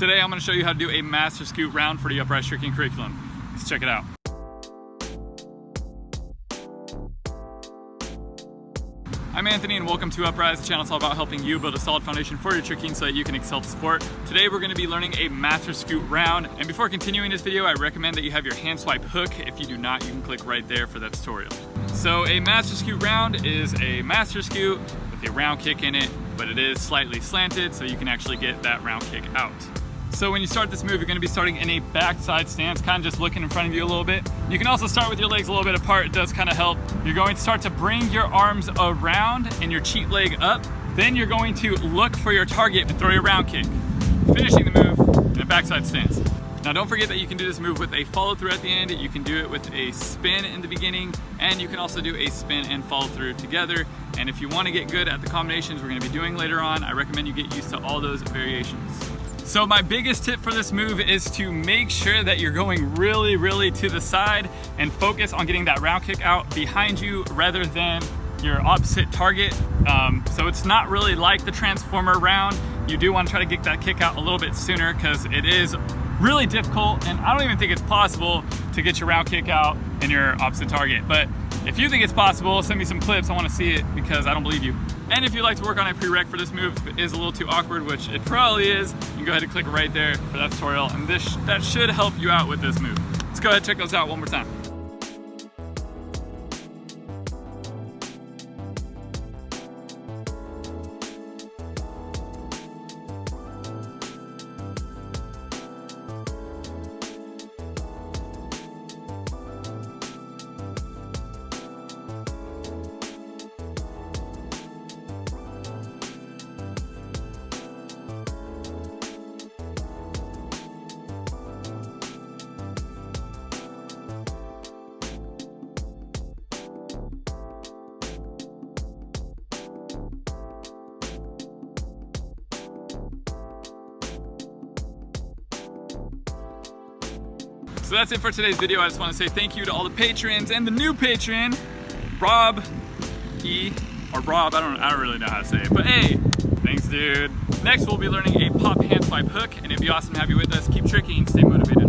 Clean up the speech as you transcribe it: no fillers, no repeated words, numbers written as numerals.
Today I'm going to show you how to do a Masterscoot round for the Upraiz Tricking curriculum. Let's check it out. I'm Anthony and welcome to Upraiz. The channel is all about helping you build a solid foundation for your tricking so that you can excel the sport. Today we're going to be learning a Masterscoot round, and before continuing this video I recommend that you have your hand swipe hook. If you do not, you can click right there for that tutorial. So a Masterscoot round is a Masterscoot with a round kick in it, but it is slightly slanted so you can actually get that round kick out. So when you start this move, you're going to be starting in a backside stance, kind of just looking in front of you a little bit. You can also start with your legs a little bit apart. It does kind of help. You're going to start to bring your arms around and your cheat leg up. Then you're going to look for your target and throw your round kick, finishing the move in a backside stance. Now don't forget that you can do this move with a follow through at the end. You can do it with a spin in the beginning, and you can also do a spin and follow through together. And if you want to get good at the combinations we're going to be doing later on, I recommend you get used to all those variations. So my biggest tip for this move is to make sure that you're going really to the side and focus on getting that round kick out behind you rather than your opposite target. So it's not really like the transformer round. You do want to try to get that kick out a little bit sooner because it is really difficult, and I don't even think it's possible to get your round kick out in your opposite target. But if you think it's possible, send me some clips. I want to see it because I don't believe you. And if you'd like to work on a prereq for this move, if it is a little too awkward, which it probably is, you can go ahead and click right there for that tutorial, and that should help you out with this move. Let's go ahead and check those out one more time. So that's it for today's video. I just want to say thank you to all the patrons and the new patron, Rob E, or Rob, I don't really know how to say it, but hey, thanks dude. Next we'll be learning a pop hand swipe hook, and it'd be awesome to have you with us. Keep tricking, stay motivated.